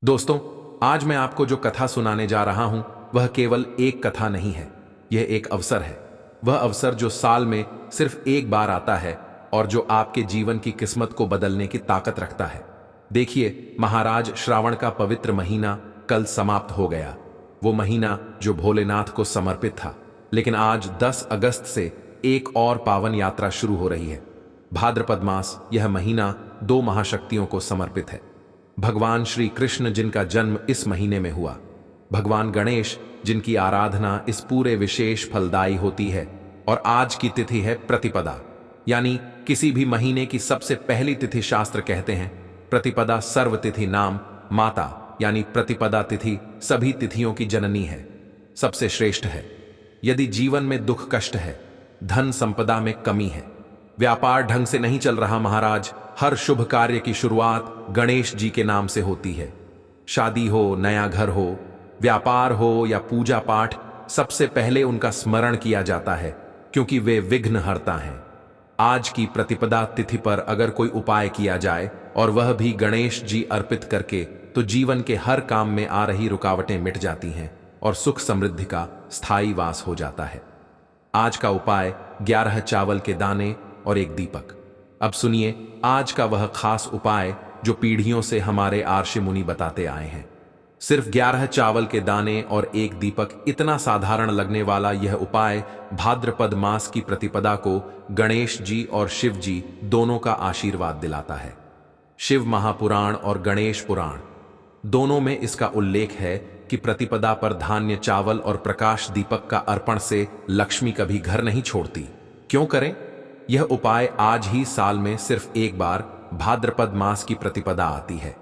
दोस्तों, आज मैं आपको जो कथा सुनाने जा रहा हूं वह केवल एक कथा नहीं है। यह एक अवसर है। वह अवसर जो साल में सिर्फ एक बार आता है और जो आपके जीवन की किस्मत को बदलने की ताकत रखता है। देखिए, महाराज श्रावण का पवित्र महीना कल समाप्त हो गया। वो महीना जो भोलेनाथ को समर्पित था। लेकिन आज 10 अगस्त से एक और पावन यात्रा शुरू हो रही है। भाद्रपद मास, यह महीना 2 महाशक्तियों को समर्पित है। भगवान श्री कृष्ण जिनका जन्म इस महीने में हुआ, भगवान गणेश जिनकी आराधना इस पूरे विशेष फलदायी होती है, और आज की तिथि है प्रतिपदा, यानी किसी भी महीने की सबसे पहली तिथि। शास्त्र कहते हैं प्रतिपदा सर्व तिथि नाम माता, यानी प्रतिपदा तिथि सभी तिथियों की जननी है, सबसे श्रेष्ठ है। यदि जीवन में दुख कष्ट है, धन संपदा में कमी है, व्यापार ढंग से नहीं चल रहा महाराज, हर शुभ कार्य की शुरुआत गणेश जी के नाम से होती है। शादी हो, नया घर हो, व्यापार हो या पूजा पाठ, सबसे पहले उनका स्मरण किया जाता है, क्योंकि वे विघ्नहर्ता हैं। आज की प्रतिपदा तिथि पर अगर कोई उपाय किया जाए और वह भी गणेश जी अर्पित करके, तो जीवन के हर काम में आ रही रुकावटें मिट जाती हैं और सुख समृद्धि का स्थायी वास हो जाता है। आज का उपाय 11 चावल के दाने और एक दीपक। अब सुनिए आज का वह खास उपाय जो पीढ़ियों से हमारे आर्षि मुनि बताते आए हैं। सिर्फ 11 चावल के दाने और एक दीपक, इतना साधारण लगने वाला यह उपाय भाद्रपद मास की प्रतिपदा को गणेश जी और शिव जी दोनों का आशीर्वाद दिलाता है। शिव महापुराण और गणेश पुराण दोनों में इसका उल्लेख है कि प्रतिपदा पर धान्य, चावल और प्रकाश दीपक का अर्पण से लक्ष्मी कभी घर नहीं छोड़ती। क्यों करें? यह उपाय आज ही साल में सिर्फ एक बार भाद्रपद मास की प्रतिपदा आती है।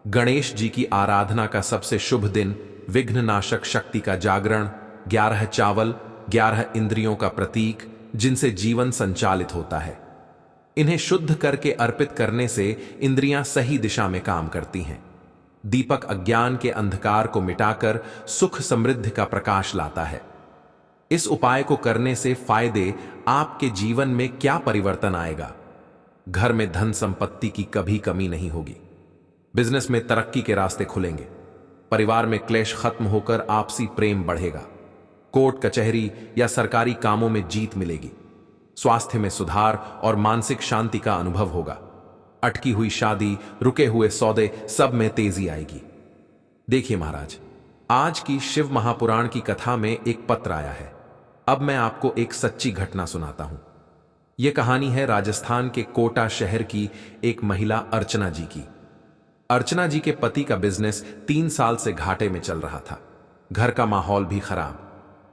गणेश जी की आराधना का सबसे शुभ दिन, विघ्ननाशक शक्ति का जागरण, 11 चावल, 11 इंद्रियों का प्रतीक जिनसे जीवन संचालित होता है। इन्हें शुद्ध करके अर्पित करने से इंद्रियां सही दिशा में काम करती हैं। दीपक अज्ञान के अंधकार को मिटाकर सुख समृद्धि का प्रकाश लाता है। इस उपाय को करने से फायदे, आपके जीवन में क्या परिवर्तन आएगा? घर में धन संपत्ति की कभी कमी नहीं होगी, बिजनेस में तरक्की के रास्ते खुलेंगे, परिवार में क्लेश खत्म होकर आपसी प्रेम बढ़ेगा, कोर्ट कचहरी या सरकारी कामों में जीत मिलेगी, स्वास्थ्य में सुधार और मानसिक शांति का अनुभव होगा, अटकी हुई शादी, रुके हुए सौदे, सब में तेजी आएगी। देखिए महाराज, आज की शिव महापुराण की कथा में एक पत्र आया है। अब मैं आपको एक सच्ची घटना सुनाता हूं। यह कहानी है राजस्थान के कोटा शहर की एक महिला अर्चना जी की। अर्चना जी के पति का बिजनेस 3 साल से घाटे में चल रहा था। घर का माहौल भी खराब,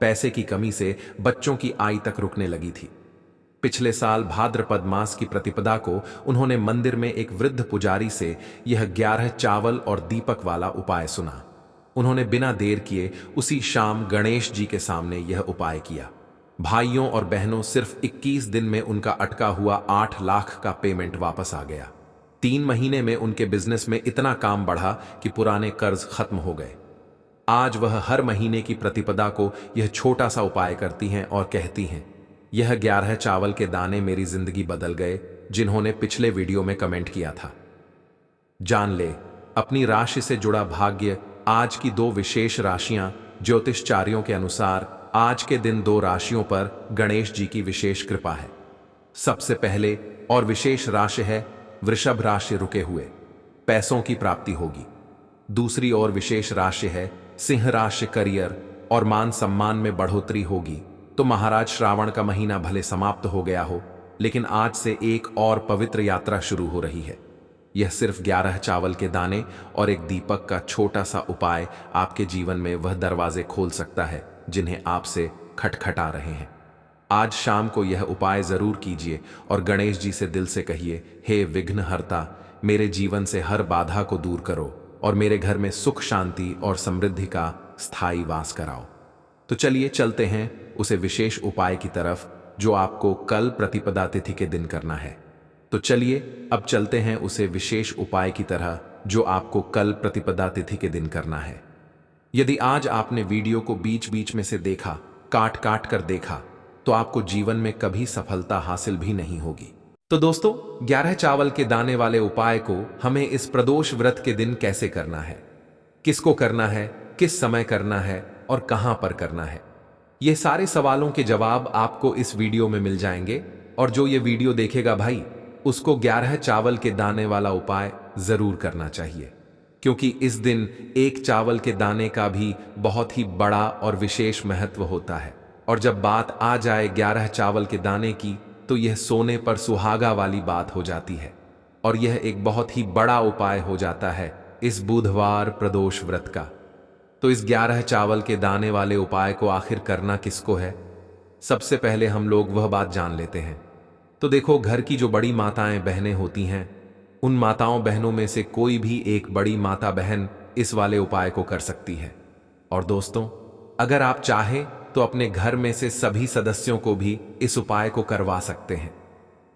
पैसे की कमी से बच्चों की आय तक रुकने लगी थी। पिछले साल भाद्रपद मास की प्रतिपदा को उन्होंने मंदिर में एक वृद्ध पुजारी से यह 11 चावल और दीपक वाला उपाय सुना। उन्होंने बिना देर किए उसी शाम गणेश जी के सामने यह उपाय किया। भाइयों और बहनों, सिर्फ 21 दिन में उनका अटका हुआ 8 लाख का पेमेंट वापस आ गया। 3 महीने में उनके बिजनेस में इतना काम बढ़ा कि पुराने कर्ज खत्म हो गए। आज वह हर महीने की प्रतिपदा को यह छोटा सा उपाय करती हैं और कहती हैं, यह 11 चावल के दाने मेरी जिंदगी बदल गए। जिन्होंने पिछले वीडियो में कमेंट किया था, जान ले अपनी राशि से जुड़ा भाग्य। आज की 2 विशेष राशियां, ज्योतिषचार्यों के अनुसार आज के दिन 2 राशियों पर गणेश जी की विशेष कृपा है। सबसे पहले और विशेष राशि है वृषभ राशि, रुके हुए पैसों की प्राप्ति होगी। दूसरी और विशेष राशि है सिंह राशि, करियर और मान सम्मान में बढ़ोतरी होगी। तो महाराज, श्रावण का महीना भले समाप्त हो गया हो, लेकिन आज से एक और पवित्र यात्रा शुरू हो रही है। यह सिर्फ 11 चावल के दाने और एक दीपक का छोटा सा उपाय आपके जीवन में वह दरवाजे खोल सकता है जिन्हें आपसे खटखटा रहे हैं। आज शाम को यह उपाय जरूर कीजिए और गणेश जी से दिल से कहिए, हे विघ्नहर्ता, मेरे जीवन से हर बाधा को दूर करो और मेरे घर में सुख, शांति और समृद्धि का स्थायी वास कराओ। तो चलिए चलते हैं उसे विशेष उपाय की तरफ जो आपको कल प्रतिपदा तिथि के दिन करना है। तो चलिए अब चलते हैं उसे विशेष उपाय की तरह जो आपको कल प्रतिपदा तिथि के दिन करना है। यदि आज आपने वीडियो को बीच बीच में से देखा, काट काट कर देखा, तो आपको जीवन में कभी सफलता हासिल भी नहीं होगी। तो दोस्तों, 11 चावल के दाने वाले उपाय को हमें इस प्रदोष व्रत के दिन कैसे करना है, किसको करना है, किस समय करना है और कहां पर करना है। ये सारे सवालों के जवाब आपको इस वीडियो में मिल जाएंगे। और जो ये वीडियो देखेगा भाई, उसको 11 चावल के दाने वाला उपाय जरूर करना चाहिए, क्योंकि इस दिन एक चावल के दाने का भी बहुत ही बड़ा और विशेष महत्व होता है। और जब बात आ जाए 11 चावल के दाने की, तो यह सोने पर सुहागा वाली बात हो जाती है और यह एक बहुत ही बड़ा उपाय हो जाता है इस बुधवार प्रदोष व्रत का। तो इस 11 चावल के दाने वाले उपाय को आखिर करना किसको है, सबसे पहले हम लोग वह बात जान लेते हैं। तो देखो, घर की जो बड़ी माताएं बहनें होती हैं, उन माताओं बहनों में से कोई भी एक बड़ी माता बहन इस वाले उपाय को कर सकती है। और दोस्तों, अगर आप चाहें तो अपने घर में से सभी सदस्यों को भी इस उपाय को करवा सकते हैं।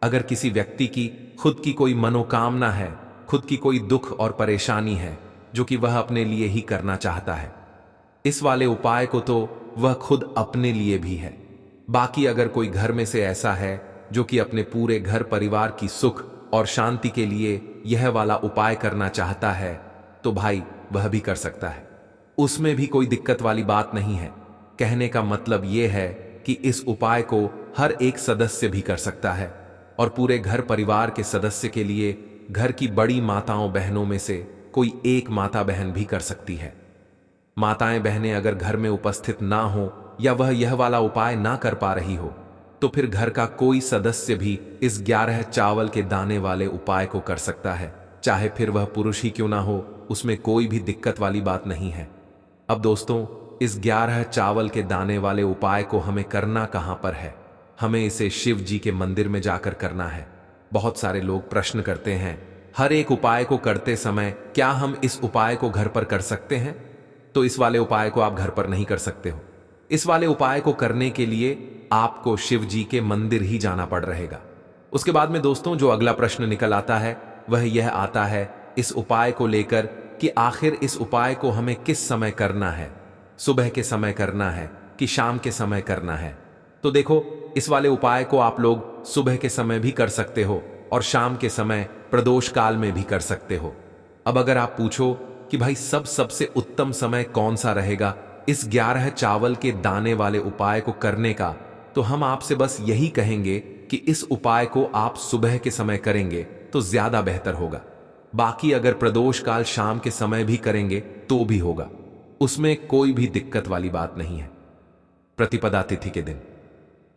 अगर किसी व्यक्ति की खुद की कोई मनोकामना है, खुद की कोई दुख और परेशानी है जो कि वह अपने लिए ही करना चाहता है, इस वाले उपाय को तो वह खुद अपने लिए भी है। बाकी अगर कोई घर में से ऐसा है जो कि अपने पूरे घर परिवार की सुख और शांति के लिए यह वाला उपाय करना चाहता है, तो भाई वह भी कर सकता है। उसमें भी कोई दिक्कत वाली बात नहीं है। कहने का मतलब यह है कि इस उपाय को हर एक सदस्य भी कर सकता है और पूरे घर परिवार के सदस्य के लिए घर की बड़ी माताओं बहनों में से कोई एक माता बहन भी कर सकती है। माताएं बहनें अगर घर में उपस्थित ना हो या वह यह वाला उपाय ना कर पा रही हो, तो फिर घर का कोई सदस्य भी इस 11 चावल के दाने वाले उपाय को कर सकता है, चाहे फिर वह पुरुष ही क्यों ना हो। उसमें कोई भी दिक्कत वाली बात नहीं है। अब दोस्तों, इस 11 चावल के दाने वाले उपाय को हमें करना कहां पर है? हमें इसे शिव जी के मंदिर में जाकर करना है। बहुत सारे लोग प्रश्न करते हैं, हर एक उपाय को करते समय क्या हम इस उपाय को घर पर कर सकते हैं? तो इस वाले उपाय को आप घर पर नहीं कर सकते हो। इस वाले उपाय को करने के लिए आपको शिव जी के मंदिर ही जाना पड़ रहेगा। उसके बाद में दोस्तों, जो अगला प्रश्न निकल आता है वह यह आता है इस उपाय को लेकर कि आखिर इस उपाय को हमें किस समय करना है, सुबह के समय करना है कि शाम के समय करना है। तो देखो, इस वाले उपाय को आप लोग सुबह के समय भी कर सकते हो और शाम के समय प्रदोष काल में भी कर सकते हो। अब अगर आप पूछो कि भाई सबसे उत्तम समय कौन सा रहेगा इस 11 चावल के दाने वाले उपाय को करने का, तो हम आपसे बस यही कहेंगे कि इस उपाय को आप सुबह के समय करेंगे तो ज्यादा बेहतर होगा। बाकी अगर प्रदोष काल शाम के समय भी करेंगे तो भी होगा, उसमें कोई भी दिक्कत वाली बात नहीं है, प्रतिपदा तिथि के दिन।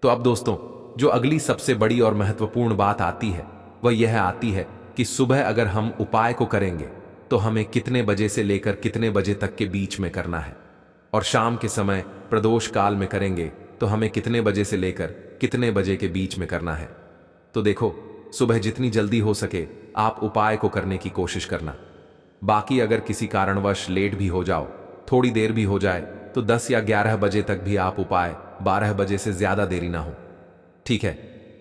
तो अब दोस्तों, जो अगली सबसे बड़ी और महत्वपूर्ण बात आती है वह यह आती है कि सुबह अगर हम उपाय को करेंगे तो हमें कितने बजे से लेकर कितने बजे तक के बीच में करना है, और शाम के समय प्रदोष काल में करेंगे तो हमें कितने बजे से लेकर कितने बजे के बीच में करना है। तो देखो, सुबह जितनी जल्दी हो सके आप उपाय को करने की कोशिश करना। बाकी अगर किसी कारणवश लेट भी हो जाओ, थोड़ी देर भी हो जाए, तो 10 या 11 बजे तक भी आप उपाय 12 बजे से ज्यादा देरी ना हो, ठीक है?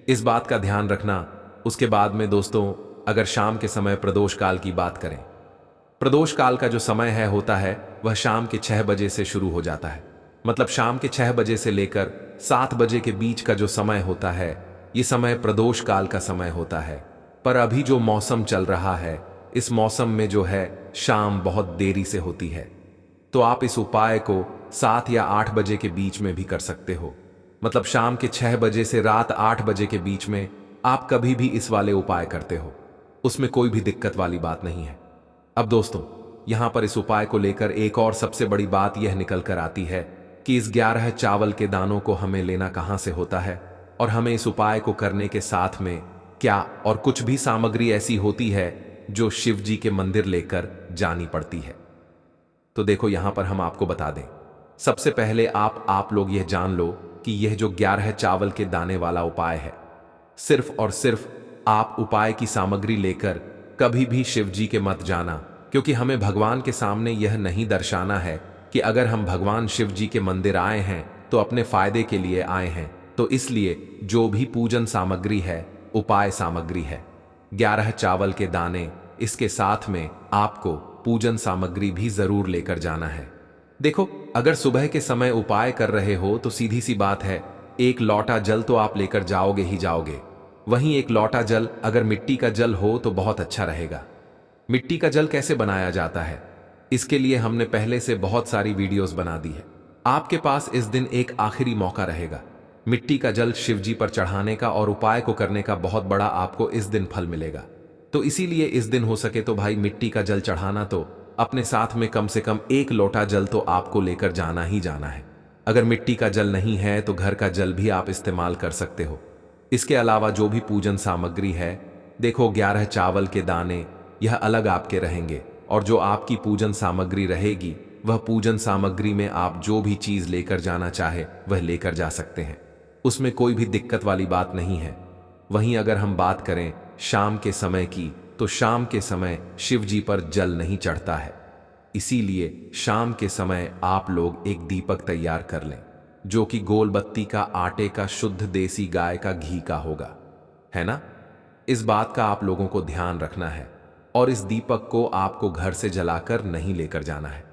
इस बात का ध्यान रखना। उसके बाद में दोस्तों, अगर शाम के समय प्रदोष काल की बात करें, प्रदोष काल का जो समय है होता है वह शाम के 6 बजे से शुरू हो जाता है। मतलब शाम के 6 बजे से लेकर 7 बजे के बीच का जो समय होता है, ये समय प्रदोष काल का समय होता है। पर अभी जो मौसम चल रहा है, इस मौसम में जो है शाम बहुत देरी से होती है, तो आप इस उपाय को 7 या 8 बजे के बीच में भी कर सकते हो। मतलब शाम के 6 बजे से रात 8 बजे के बीच में आप कभी भी इस वाले उपाय करते हो, उसमें कोई भी दिक्कत वाली बात नहीं है। अब दोस्तों, यहां पर इस उपाय को लेकर एक और सबसे बड़ी बात यह निकल कर आती है कि इस 11 चावल के दानों को हमें लेना कहां से होता है, और हमें इस उपाय को करने के साथ में क्या और कुछ भी सामग्री ऐसी होती है जो शिव जी के मंदिर लेकर जानी पड़ती है। तो देखो, यहां पर हम आपको बता दें, सबसे पहले आप लोग यह जान लो कि यह जो 11 चावल के दाने वाला उपाय है, सिर्फ और सिर्फ आप उपाय की सामग्री लेकर कभी भी शिव जी के मत जाना, क्योंकि हमें भगवान के सामने यह नहीं दर्शाना है कि अगर हम भगवान शिव जी के मंदिर आए हैं तो अपने फायदे के लिए आए हैं। तो इसलिए जो भी पूजन सामग्री है, उपाय सामग्री है, 11 चावल के दाने, इसके साथ में आपको पूजन सामग्री भी जरूर लेकर जाना है। देखो, अगर सुबह के समय उपाय कर रहे हो तो सीधी सी बात है, एक लोटा जल तो आप लेकर जाओगे ही जाओगे। वहीं एक लोटा जल अगर मिट्टी का जल हो तो बहुत अच्छा रहेगा। मिट्टी का जल कैसे बनाया जाता है, इसके लिए हमने पहले से बहुत सारी वीडियोस बना दी है। आपके पास इस दिन एक आखिरी मौका रहेगा मिट्टी का जल शिव जी पर चढ़ाने का और उपाय को करने का। बहुत बड़ा आपको इस दिन फल मिलेगा। तो इसीलिए इस दिन हो सके तो भाई मिट्टी का जल चढ़ाना तो अपने साथ में कम से कम 1 लोटा जल तो आपको लेकर जाना ही जाना है। अगर मिट्टी का जल नहीं है तो घर का जल भी आप इस्तेमाल कर सकते हो। इसके अलावा जो भी पूजन सामग्री है, देखो 11 चावल के दाने यह अलग आपके रहेंगे, और जो आपकी पूजन सामग्री रहेगी वह पूजन सामग्री में आप जो भी चीज लेकर जाना चाहे वह लेकर जा सकते हैं। उसमें कोई भी दिक्कत वाली बात नहीं है। वहीं अगर हम बात करें शाम के समय की, तो शाम के समय शिव जी पर जल नहीं चढ़ता है। इसीलिए शाम के समय आप लोग एक दीपक तैयार कर लें, जो कि गोल बत्ती का, आटे का, शुद्ध देसी गाय का घी का होगा, है ना। इस बात का आप लोगों को ध्यान रखना है, और इस दीपक को आपको घर से जलाकर नहीं लेकर जाना है।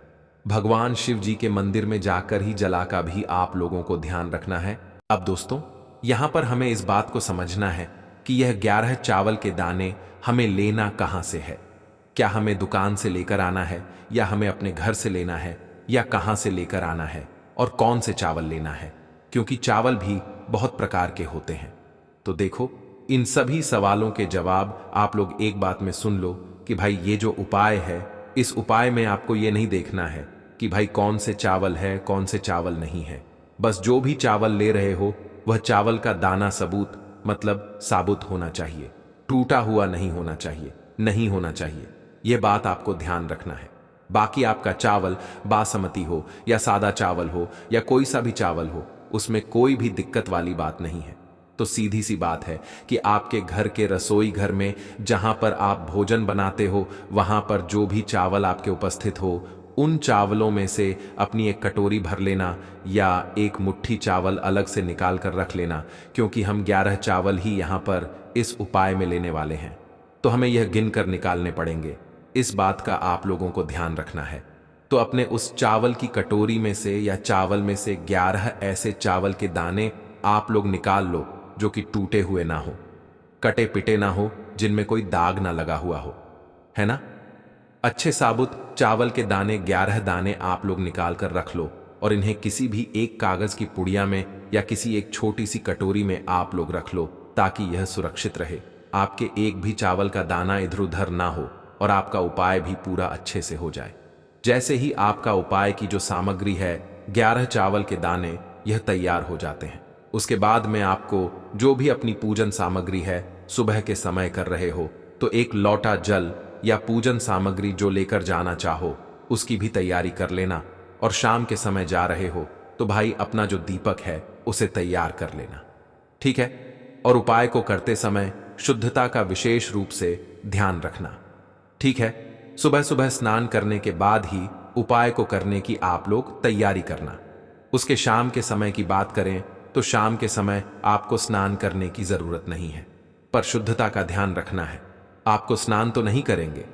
भगवान शिव जी के मंदिर में जाकर ही जला का भी आप लोगों को ध्यान रखना है। अब दोस्तों, यहां पर हमें इस बात को समझना है कि यह 11 चावल के दाने हमें लेना कहां से है। क्या हमें दुकान से लेकर आना है, या हमें अपने घर से लेना है, या कहां से लेकर आना है, और कौन से चावल लेना है, क्योंकि चावल भी बहुत प्रकार के होते हैं। तो देखो, इन सभी सवालों के जवाब आप लोग एक बात में सुन लो कि भाई ये जो उपाय है, इस उपाय में आपको ये नहीं देखना है कि भाई कौन से चावल है, कौन से चावल नहीं है। बस जो भी चावल ले रहे हो वह चावल का दाना सबूत, मतलब साबुत होना चाहिए, टूटा हुआ नहीं होना चाहिए, नहीं होना चाहिए। यह बात आपको ध्यान रखना है। बाकी आपका चावल बासमती हो या सादा चावल हो या कोई सा भी चावल हो, उसमें कोई भी दिक्कत वाली बात नहीं है। तो सीधी सी बात है कि आपके घर के रसोई घर में जहां पर आप भोजन बनाते हो, वहां पर जो भी चावल आपके उपस्थित हो, उन चावलों में से अपनी एक कटोरी भर लेना, या एक मुट्ठी चावल अलग से निकाल कर रख लेना, क्योंकि हम 11 चावल ही यहां पर इस उपाय में लेने वाले हैं, तो हमें यह गिनकर निकालने पड़ेंगे। इस बात का आप लोगों को ध्यान रखना है। तो अपने उस चावल की कटोरी में से या चावल में से 11 ऐसे चावल के दाने आप लोग निकाल लो जो कि टूटे हुए ना हो, कटे पिटे ना हो, जिनमें कोई दाग ना लगा हुआ हो, है ना। अच्छे साबुत चावल के दाने 11 दाने आप लोग निकाल कर रख लो, और इन्हें किसी भी एक कागज की पुड़िया में या किसी एक छोटी सी कटोरी में आप लोग रख लो, ताकि यह सुरक्षित रहे, आपके एक भी चावल का दाना इधर उधर ना हो, और आपका उपाय भी पूरा अच्छे से हो जाए। जैसे ही आपका उपाय की जो सामग्री है, 11 चावल के दाने, यह तैयार हो जाते हैं, उसके बाद में आपको जो भी अपनी पूजन सामग्री है सुबह के समय कर रहे हो, तो 1 लोटा जल या पूजन सामग्री जो लेकर जाना चाहो उसकी भी तैयारी कर लेना। और शाम के समय जा रहे हो तो भाई अपना जो दीपक है उसे तैयार कर लेना, ठीक है। और उपाय को करते समय शुद्धता का विशेष रूप से ध्यान रखना, ठीक है। सुबह सुबह स्नान करने के बाद ही उपाय को करने की आप लोग तैयारी करना। उसके शाम के समय की बात करें तो शाम के समय आपको स्नान करने की जरूरत नहीं है, पर शुद्धता का ध्यान रखना है। आपको स्नान तो नहीं करेंगे,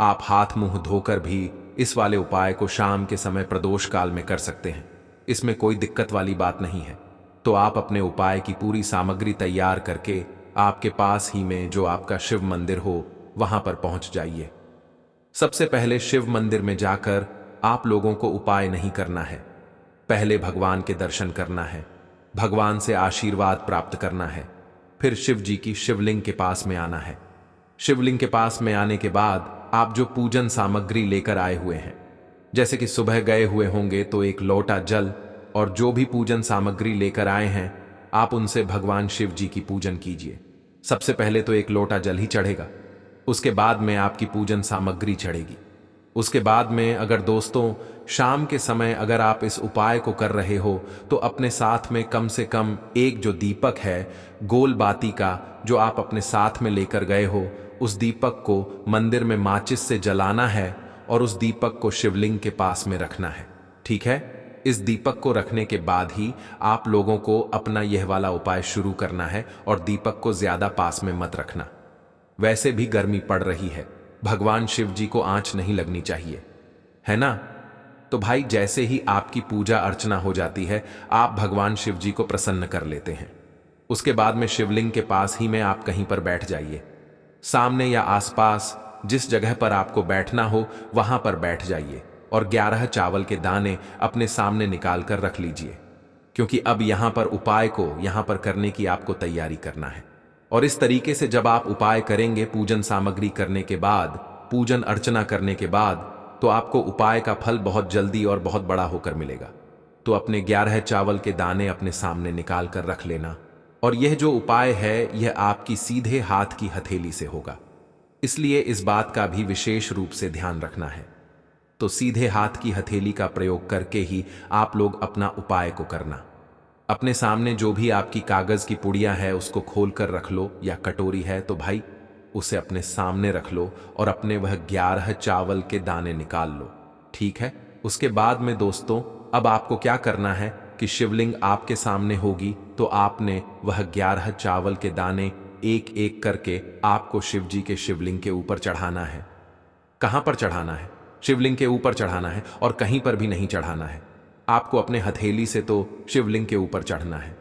आप हाथ मुंह धोकर भी इस वाले उपाय को शाम के समय प्रदोष काल में कर सकते हैं। इसमें कोई दिक्कत वाली बात नहीं है। तो आप अपने उपाय की पूरी सामग्री तैयार करके आपके पास ही में जो आपका शिव मंदिर हो वहां पर पहुंच जाइए। सबसे पहले शिव मंदिर में जाकर आप लोगों को उपाय नहीं करना है, पहले भगवान के दर्शन करना है, भगवान से आशीर्वाद प्राप्त करना है, फिर शिव जी की शिवलिंग के पास में आना है। शिवलिंग के पास में आने के बाद आप जो पूजन सामग्री लेकर आए हुए हैं, जैसे कि सुबह गए हुए होंगे तो 1 लोटा जल, और जो भी पूजन सामग्री लेकर आए हैं आप उनसे भगवान शिव जी की पूजन कीजिए। सबसे पहले तो 1 लोटा जल ही चढ़ेगा, उसके बाद में आपकी पूजन सामग्री चढ़ेगी। उसके बाद में अगर दोस्तों शाम के समय अगर आप इस उपाय को कर रहे हो तो अपने साथ में कम से कम एक जो दीपक है गोल बाती का, जो आप अपने साथ में लेकर गए हो, उस दीपक को मंदिर में माचिस से जलाना है और उस दीपक को शिवलिंग के पास में रखना है, ठीक है। इस दीपक को रखने के बाद ही आप लोगों को अपना यह वाला उपाय शुरू करना है, और दीपक को ज्यादा पास में मत रखना। वैसे भी गर्मी पड़ रही है, भगवान शिव जी को आंच नहीं लगनी चाहिए, है ना। तो भाई जैसे ही आपकी पूजा अर्चना हो जाती है आप भगवान शिव जी को प्रसन्न कर लेते हैं। उसके बाद में शिवलिंग के पास ही में आप कहीं पर बैठ जाइए, सामने या आसपास जिस जगह पर आपको बैठना हो वहां पर बैठ जाइए। और 11 चावल के दाने अपने सामने निकाल कर रख लीजिए, क्योंकि अब यहां पर उपाय को यहां पर करने की आपको तैयारी करना है। और इस तरीके से जब आप उपाय करेंगे पूजन सामग्री करने के बाद, पूजन अर्चना करने के बाद, तो आपको उपाय का फल बहुत जल्दी और बहुत बड़ा होकर मिलेगा। तो अपने 11 चावल के दाने अपने सामने निकाल कर रख लेना। और यह जो उपाय है यह आपकी सीधे हाथ की हथेली से होगा, इसलिए इस बात का भी विशेष रूप से ध्यान रखना है। तो सीधे हाथ की हथेली का प्रयोग करके ही आप लोग अपना उपाय को करना। अपने सामने जो भी आपकी कागज की पुड़िया है उसको खोल कर रख लो, या कटोरी है तो भाई उसे अपने सामने रख लो और अपने वह 11 चावल के दाने निकाल लो। ठीक है। उसके बाद में दोस्तों अब आपको क्या करना है कि शिवलिंग आपके सामने होगी, तो आपने वह 11 चावल के दाने एक एक करके आपको शिव जी के शिवलिंग के ऊपर चढ़ाना है। कहां पर चढ़ाना है? शिवलिंग के ऊपर चढ़ाना है, और कहीं पर भी नहीं चढ़ाना है। आपको अपने हथेली से तो शिवलिंग के ऊपर चढ़ना है।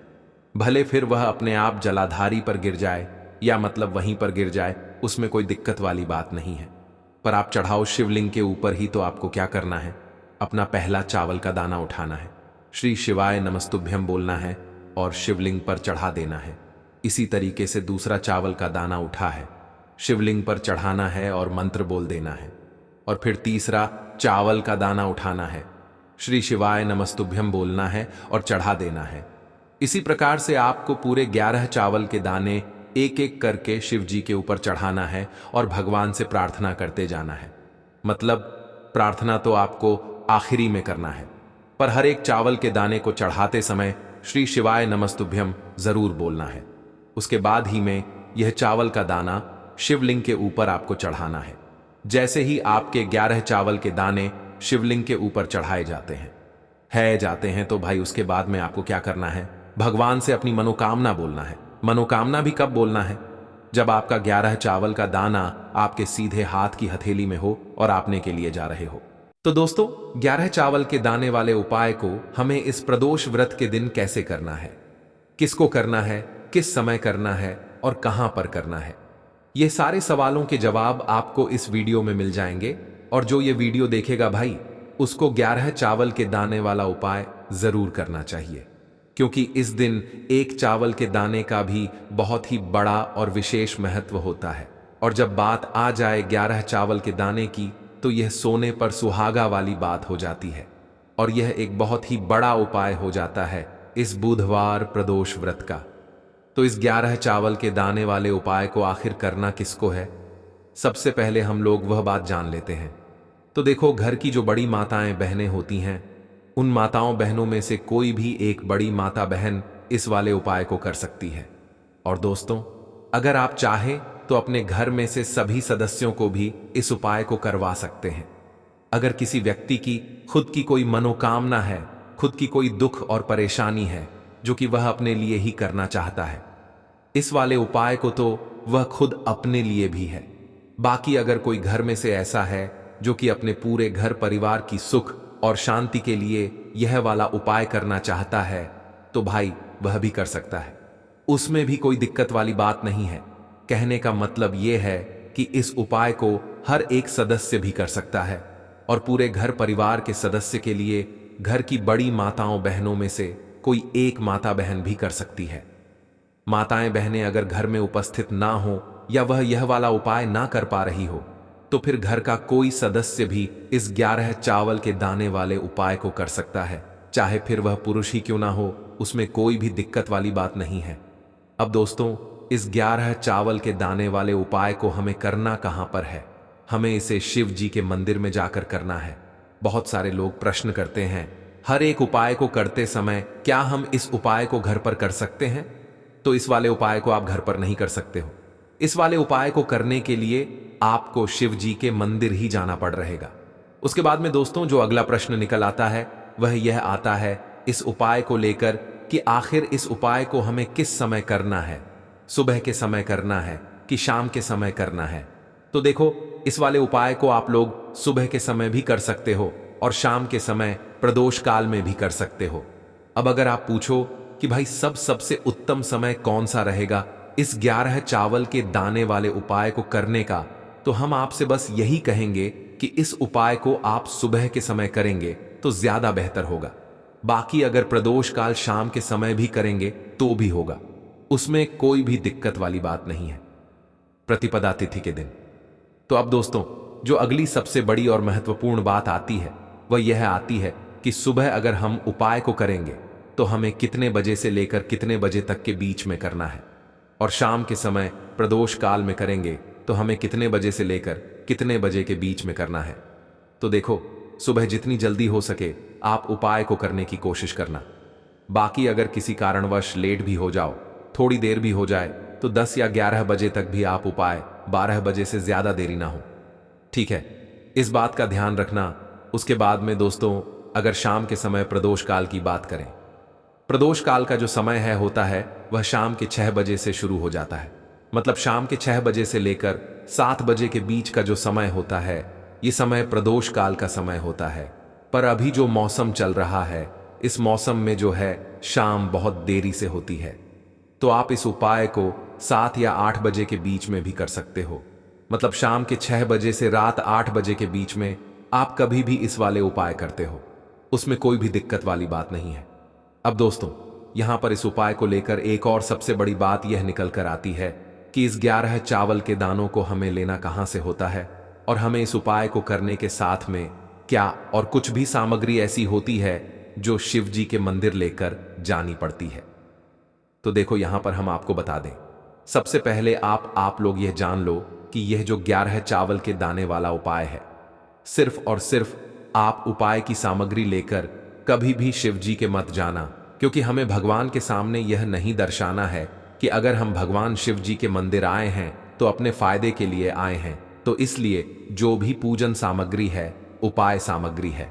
भले फिर वह अपने आप जलाधारी पर गिर जाए, या मतलब वहीं पर गिर जाए, उसमें कोई दिक्कत वाली बात नहीं है, पर आप चढ़ाओ शिवलिंग के ऊपर ही। तो आपको क्या करना है, अपना पहला चावल का दाना उठाना है, श्री शिवाय नमस्तुभ्यम बोलना है और शिवलिंग पर चढ़ा देना है। इसी तरीके से दूसरा चावल का दाना उठा है, शिवलिंग पर चढ़ाना है और मंत्र बोल देना है। और फिर तीसरा चावल का दाना उठाना है, श्री शिवाय नमस्तुभ्यम बोलना है और चढ़ा देना है। इसी प्रकार से आपको पूरे 11 चावल के दाने एक एक करके शिव जी के ऊपर चढ़ाना है और भगवान से प्रार्थना करते जाना है। मतलब प्रार्थना तो आपको आखिरी में करना है, पर हर एक चावल के दाने को चढ़ाते समय श्री शिवाय नमस्तुभ्यम जरूर बोलना है। उसके बाद ही में यह चावल का दाना शिवलिंग के ऊपर आपको चढ़ाना है। जैसे ही आपके 11 चावल के दाने शिवलिंग के ऊपर चढ़ाए जाते हैं तो भाई उसके बाद में आपको क्या करना है, भगवान से अपनी मनोकामना बोलना है। मनोकामना भी कब बोलना है? जब आपका 11 चावल का दाना आपके सीधे हाथ की हथेली में हो और आपने के लिए जा रहे हो। तो दोस्तों 11 चावल के दाने वाले उपाय को हमें इस प्रदोष व्रत के दिन कैसे करना है, किसको करना है, किस समय करना है और कहां पर करना है, ये सारे सवालों के जवाब आपको इस वीडियो में मिल जाएंगे। और जो ये वीडियो देखेगा भाई उसको 11 चावल के दाने वाला उपाय जरूर करना चाहिए, क्योंकि इस दिन एक चावल के दाने का भी बहुत ही बड़ा और विशेष महत्व होता है। और जब बात आ जाए 11 चावल के दाने की, तो यह सोने पर सुहागा वाली बात हो जाती है, और यह एक बहुत ही बड़ा उपाय हो जाता है इस बुधवार प्रदोष व्रत का। तो इस 11 चावल के दाने वाले उपाय को आखिर करना किसको है, सबसे पहले हम लोग वह बात जान लेते हैं। तो देखो, घर की जो बड़ी माताएं बहनें होती हैं, उन माताओं बहनों में से कोई भी एक बड़ी माता बहन इस वाले उपाय को कर सकती है। और दोस्तों अगर आप चाहें तो अपने घर में से सभी सदस्यों को भी इस उपाय को करवा सकते हैं। अगर किसी व्यक्ति की खुद की कोई मनोकामना है, खुद की कोई दुख और परेशानी है जो कि वह अपने लिए ही करना चाहता है, इस वाले उपाय को तो वह खुद अपने लिए भी है। बाकी अगर कोई घर में से ऐसा है जो कि अपने पूरे घर परिवार की सुख और शांति के लिए यह वाला उपाय करना चाहता है, तो भाई वह भी कर सकता है, उसमें भी कोई दिक्कत वाली बात नहीं है। कहने का मतलब यह है कि इस उपाय को हर एक सदस्य भी कर सकता है, और पूरे घर परिवार के सदस्य के लिए घर की बड़ी माताओं बहनों में से कोई एक माता बहन भी कर सकती है। माताएं बहनें अगर घर में उपस्थित ना हो या वह यह वाला उपाय ना कर पा रही हो, तो फिर घर का कोई सदस्य भी इस 11 चावल के दाने वाले उपाय को कर सकता है, चाहे फिर वह पुरुष ही क्यों ना हो, उसमें कोई भी दिक्कत वाली बात नहीं है। अब दोस्तों इस 11 चावल के दाने वाले उपाय को हमें करना कहां पर है? हमें इसे शिव जी के मंदिर में जाकर करना है। बहुत सारे लोग प्रश्न करते हैं, हर एक उपाय को करते समय क्या हम इस उपाय को घर पर कर सकते हैं? तो इस वाले उपाय को आप घर पर नहीं कर सकते हो। इस वाले उपाय को करने के लिए आपको शिव जी के मंदिर ही जाना पड़ रहेगा। उसके बाद में दोस्तों जो अगला प्रश्न निकल आता है वह यह आता है इस उपाय को लेकर कि आखिर इस उपाय को हमें किस समय करना है, सुबह के समय करना है कि शाम के समय करना है? तो देखो, इस वाले उपाय को आप लोग सुबह के समय भी कर सकते हो और शाम के समय प्रदोष काल में भी कर सकते हो। अब अगर आप पूछो कि भाई सबसे उत्तम समय कौन सा रहेगा इस 11 चावल के दाने वाले उपाय को करने का, तो हम आपसे बस यही कहेंगे कि इस उपाय को आप सुबह के समय करेंगे तो ज्यादा बेहतर होगा। बाकी अगर प्रदोष काल शाम के समय भी करेंगे तो भी होगा, उसमें कोई भी दिक्कत वाली बात नहीं है, प्रतिपदा तिथि के दिन। तो अब दोस्तों, जो अगली सबसे बड़ी और महत्वपूर्ण बात आती है वह यह आती है कि सुबह अगर हम उपाय को करेंगे तो हमें कितने बजे से लेकर कितने बजे तक के बीच में करना है, और शाम के समय प्रदोष काल में करेंगे तो हमें कितने बजे से लेकर कितने बजे के बीच में करना है। तो देखो, सुबह जितनी जल्दी हो सके आप उपाय को करने की कोशिश करना। बाकी अगर किसी कारणवश लेट भी हो जाओ, थोड़ी देर भी हो जाए, तो 10 या 11 बजे तक भी आप उपाय 12 बजे से ज्यादा देरी ना हो, ठीक है? इस बात का ध्यान रखना। उसके बाद में दोस्तों, अगर शाम के समय प्रदोष काल की बात करें, प्रदोष काल का जो समय है होता है वह शाम के 6 बजे से शुरू हो जाता है। मतलब शाम के 6 बजे से लेकर 7 बजे के बीच का जो समय होता है, ये समय प्रदोष काल का समय होता है। पर अभी जो मौसम चल रहा है, इस मौसम में जो है शाम बहुत देरी से होती है, तो आप इस उपाय को 7 या 8 बजे के बीच में भी कर सकते हो। मतलब शाम के 6 बजे से रात 8 बजे के बीच में आप कभी भी इस वाले उपाय करते हो, उसमें कोई भी दिक्कत वाली बात नहीं है। अब दोस्तों, यहां पर इस उपाय को लेकर एक और सबसे बड़ी बात यह निकल कर आती है कि इस 11 चावल के दानों को हमें लेना कहां से होता है, और हमें इस उपाय को करने के साथ में क्या और कुछ भी सामग्री ऐसी होती है जो शिव जी के मंदिर लेकर जानी पड़ती है। तो देखो, यहां पर हम आपको बता दें, सबसे पहले आप लोग यह जान लो कि यह जो 11 चावल के दाने वाला उपाय है, सिर्फ और सिर्फ आप उपाय की सामग्री लेकर कभी भी शिव जी के मत जाना, क्योंकि हमें भगवान के सामने यह नहीं दर्शाना है कि अगर हम भगवान शिव जी के मंदिर आए हैं तो अपने फायदे के लिए आए हैं। तो इसलिए जो भी पूजन सामग्री है, उपाय सामग्री है,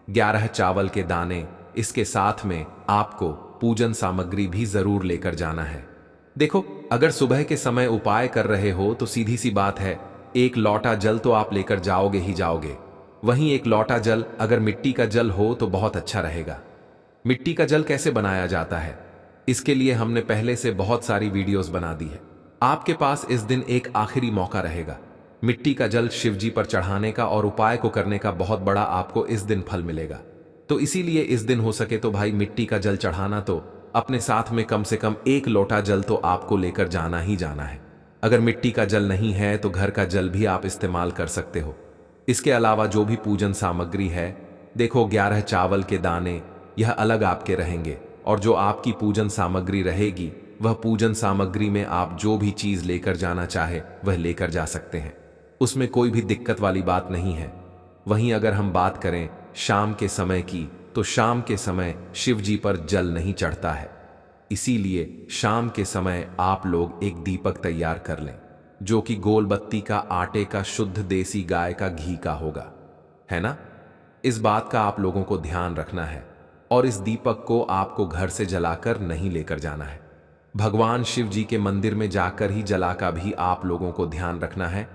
11 चावल के दाने, इसके साथ में आपको पूजन सामग्री भी जरूर लेकर जाना है। देखो, अगर सुबह के समय उपाय कर रहे हो तो सीधी सी बात है, एक लोटा जल तो आप लेकर जाओगे ही जाओगे। वहीं एक लोटा जल अगर मिट्टी का जल हो तो बहुत अच्छा रहेगा। मिट्टी का जल कैसे बनाया जाता है, इसके लिए हमने पहले से बहुत सारी वीडियोस बना दी है। आपके पास इस दिन एक आखिरी मौका रहेगा मिट्टी का जल शिव जी पर चढ़ाने का, और उपाय को करने का बहुत बड़ा आपको इस दिन फल मिलेगा। तो इसीलिए इस दिन हो सके तो भाई मिट्टी का जल चढ़ाना, तो अपने साथ में कम से कम एक लोटा जल तो आपको लेकर जाना ही जाना है। अगर मिट्टी का जल नहीं है तो घर का जल भी आप इस्तेमाल कर सकते हो। इसके अलावा जो भी पूजन सामग्री है, देखो 11 चावल के दाने यह अलग आपके रहेंगे, और जो आपकी पूजन सामग्री रहेगी वह पूजन सामग्री में आप जो भी चीज लेकर जाना चाहे वह लेकर जा सकते हैं, उसमें कोई भी दिक्कत वाली बात नहीं है। वहीं अगर हम बात करें शाम के समय की, तो शाम के समय शिव जी पर जल नहीं चढ़ता है, इसीलिए शाम के समय आप लोग एक दीपक तैयार कर लें, जो कि गोल बत्ती का, आटे का, शुद्ध देसी गाय का घी का होगा, है ना? इस बात का आप लोगों को ध्यान रखना है, और इस दीपक को आपको घर से जलाकर नहीं लेकर जाना है। भगवान शिव जी के मंदिर में जाकर ही जला का भी आप लोगों को ध्यान रखना है।